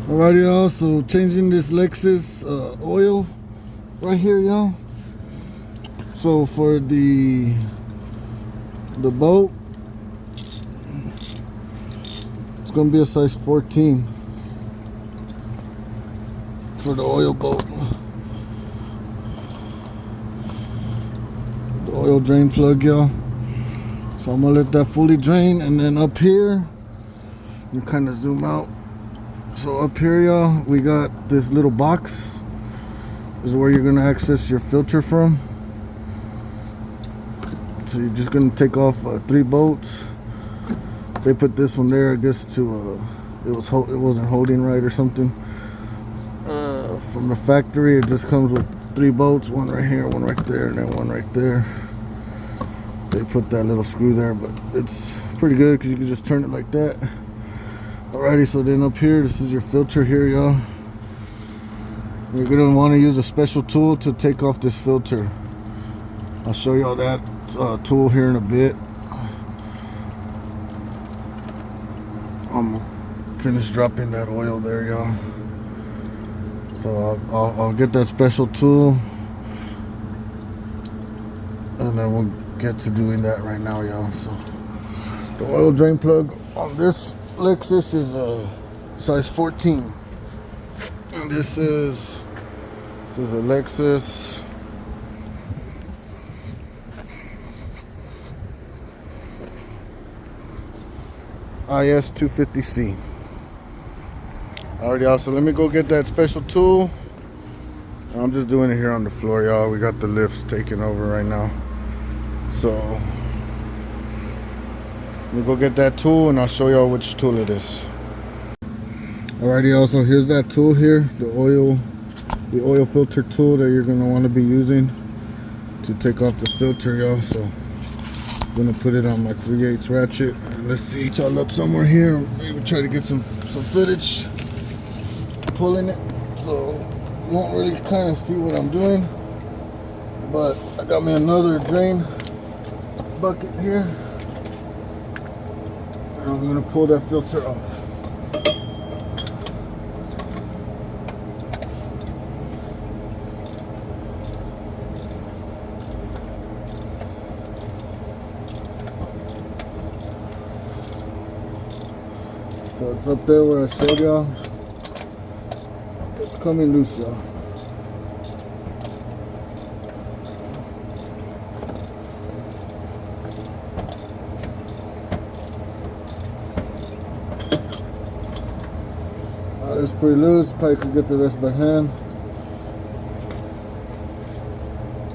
Alrighty, y'all. So changing this Lexus oil right here, y'all. So for the boat, it's gonna be a size 14 for the oil boat. The oil drain plug, y'all. So I'm gonna let that fully drain, and then up here, you kind of zoom out. So up here, y'all, we got this little box. This is where you're gonna access your filter from. So you're just gonna take off 3 bolts. They put this one there, I guess, to it wasn't holding right or something. From the factory, it just comes with 3 bolts, one right here, one right there, and then one right there. They put that little screw there, but it's pretty good because you can just turn it like that. Alrighty, so then up here, this is your filter here, y'all. You're gonna want to use a special tool to take off this filter. I'll show y'all that tool here in a bit. I'm finished dropping that oil there, y'all. So I'll get that special tool, and then we'll get to doing that right now, y'all. So the oil drain plug on this Lexus is a size 14, and this is a Lexus IS250c. Alright, y'all, so let me go get that special tool. I'm just doing it here on the floor, y'all. We got the lifts taking over right now, so let me go get that tool and I'll show y'all which tool it is. Alrighty, y'all, so here's that tool here, the oil filter tool that you're gonna want to be using to take off the filter, y'all. So I'm gonna put it on my 3/8 ratchet. Let's see, y'all, up somewhere here. Maybe try to get some footage pulling it, so you won't really kind of see what I'm doing. But I got me another drain bucket here, and I'm gonna pull that filter off. So it's up there where I showed y'all. It's coming loose, y'all. It's pretty loose. Probably could get the rest by hand.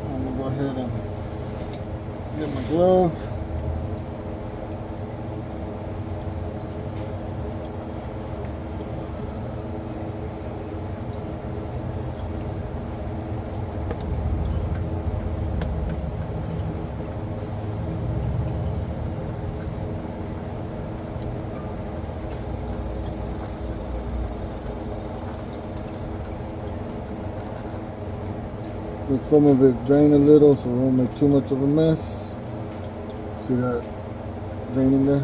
So I'm gonna go ahead and get my glove. Let some of it drain a little so it won't make too much of a mess. See that draining there?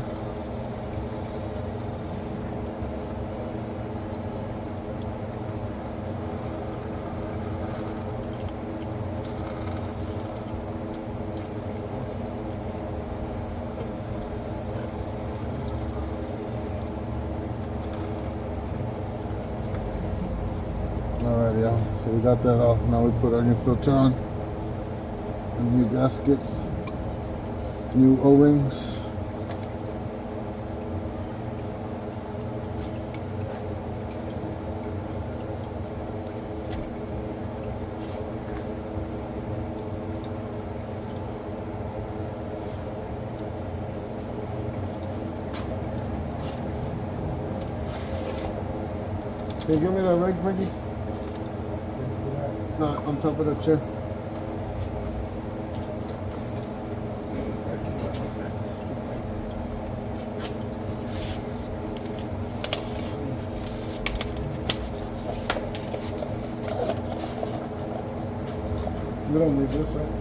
Alright, y'all, so we got that off. Now we put our new filter on, and new gaskets, new O-rings. Can you give me that rag, Frankie? No, on top of the chair. You don't need this, right?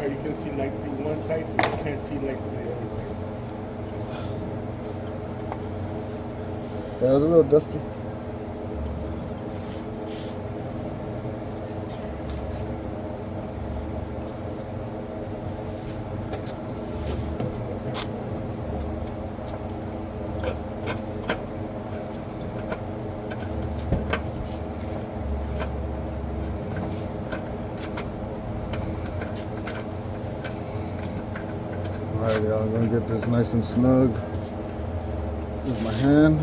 car, you can see light through one side, but you can't see light through the other side. Yeah, it was a little dusty. Alright, y'all, I'm gonna get this nice and snug. Here's my hand.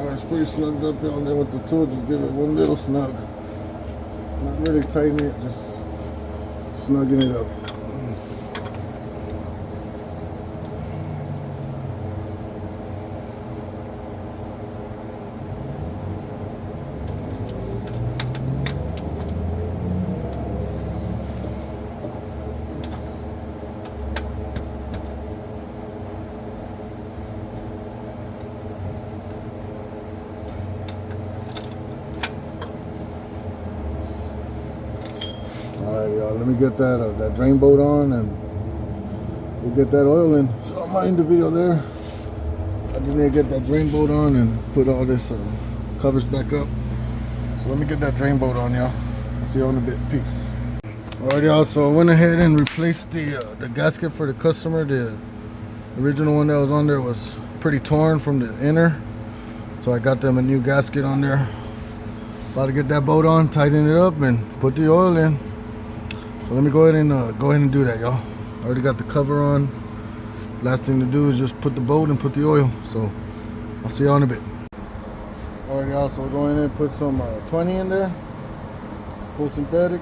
It's pretty snugged up on there with the tool. Just give it one little snug. Not really tightening it, just snugging it up. Alright, y'all, let me get that drain bolt on and we'll get that oil in. So I'm gonna end the video there. I just need to get that drain bolt on and put all this covers back up. So let me get that drain bolt on, y'all. I'll see you in a bit. Peace. Alright, y'all, so I went ahead and replaced the gasket for the customer. The original one that was on there was pretty torn from the inner. So I got them a new gasket on there. About to get that bolt on, tighten it up, and put the oil in. So let me go ahead and do that, y'all. Already got the cover on. Last thing to do is just put the bolt and put the oil. So I'll see y'all in a bit. Alright, y'all, so we're going in and put some 20 in there. Full synthetic.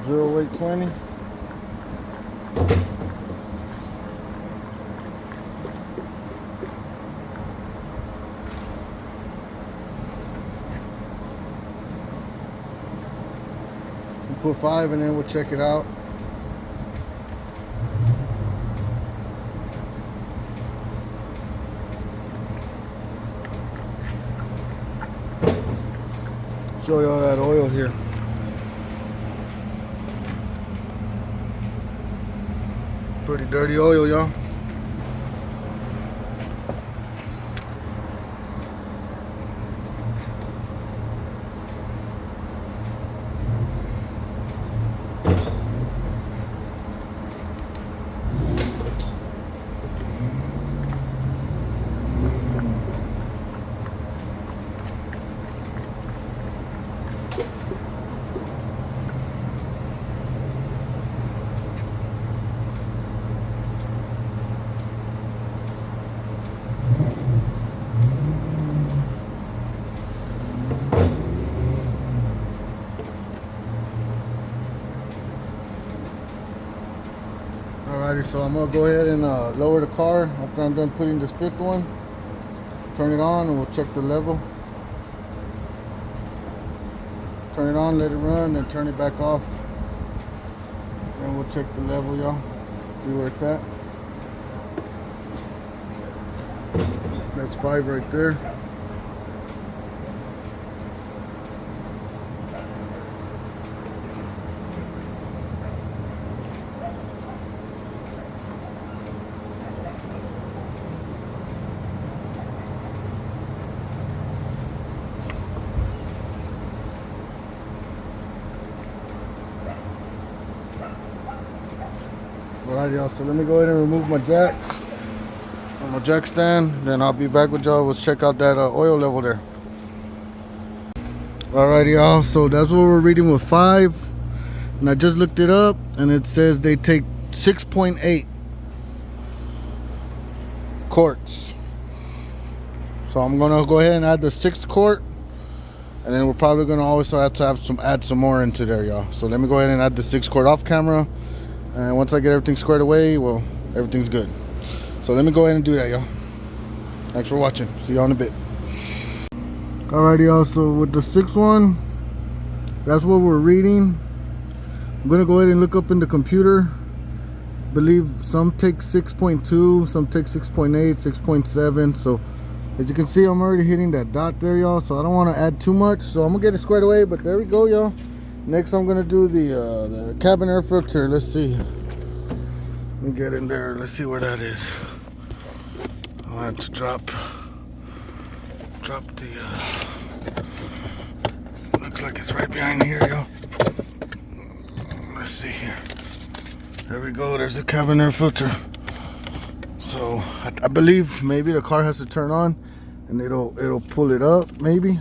0 weight 20. Put 5 and then we'll check it out. Show y'all that oil here. Pretty dirty oil, y'all. Alrighty, so I'm gonna go ahead and lower the car after I'm done putting this 5th one. Turn it on and we'll check the level. Turn it on, let it run, then turn it back off. And we'll check the level, y'all. See where it's at. That's 5 right there. Alright, y'all, so let me go ahead and remove my jack on my jack stand, then I'll be back with y'all. Let's check out that oil level there. Alright, y'all, so that's what we're reading with 5, and I just looked it up and it says they take 6.8 quarts. So I'm gonna go ahead and add the 6th quart, and then we're probably gonna also have to add some more into there, y'all. So let me go ahead and add the 6 quart off camera. And once I get everything squared away, well, everything's good. So let me go ahead and do that, y'all. Thanks for watching. See y'all in a bit. Alrighty, y'all. So with the 6 one, that's what we're reading. I'm gonna go ahead and look up in the computer. Believe some take 6.2, some take 6.8, 6.7. So as you can see, I'm already hitting that dot there, y'all. So I don't want to add too much. So I'm gonna get it squared away. But there we go, y'all. Next, I'm gonna do the cabin air filter. Let's see. Let me get in there. Let's see where that is. I'll have to drop the. Looks like it's right behind here, y'all. Let's see here. There we go. There's a cabin air filter. So I believe maybe the car has to turn on, and it'll pull it up. Maybe.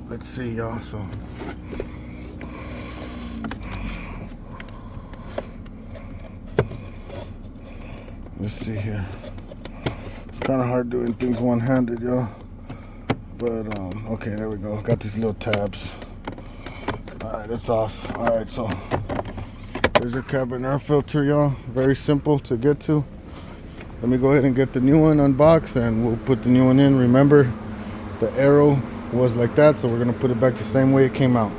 Let's see, y'all. So. Let's see here. It's kind of hard doing things one-handed, y'all. But okay, there we go. Got these little tabs. All right, it's off. All right, so. There's your cabin air filter, y'all. Very simple to get to. Let me go ahead and get the new one unboxed, and we'll put the new one in. Remember, the arrow was like that, so we're gonna put it back the same way it came out.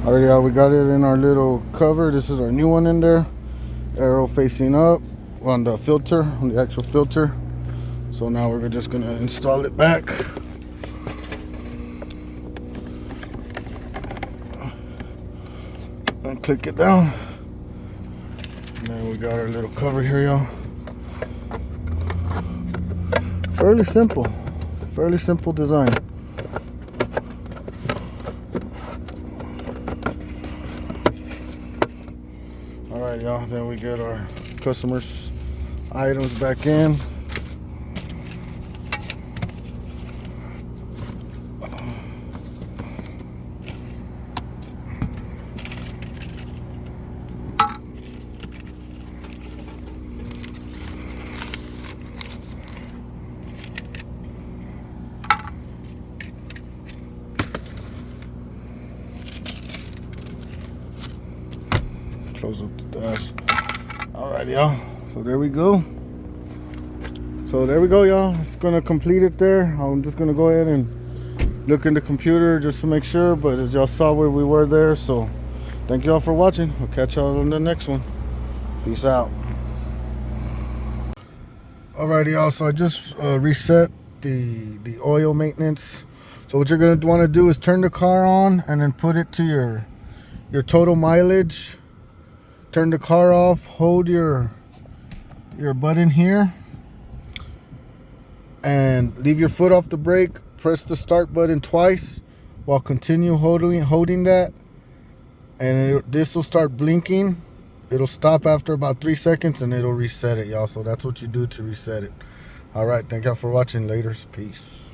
Alright, y'all, we got it in our little cover. This is our new one in there. Arrow facing up on the filter, on the actual filter. So now we're just gonna install it back. And click it down, and then we got our little cover here, y'all. Fairly simple design. All right, y'all, then we get our customers' items back in. Close up the dash. All right, y'all. So there we go. Y'all. It's gonna complete it there. I'm just gonna go ahead and look in the computer just to make sure. But as y'all saw where we were there, so thank y'all for watching. I'll catch y'all on the next one. Peace out. All right, y'all. So I just reset the oil maintenance. So what you're gonna want to do is turn the car on and then put it to your total mileage. Turn the car off, hold your button here, and leave your foot off the brake. Press the start button twice while continue holding that, and this will start blinking. It'll stop after about 3 seconds, and it'll reset it, y'all. So that's what you do to reset it. All right, thank y'all for watching. Laters, peace.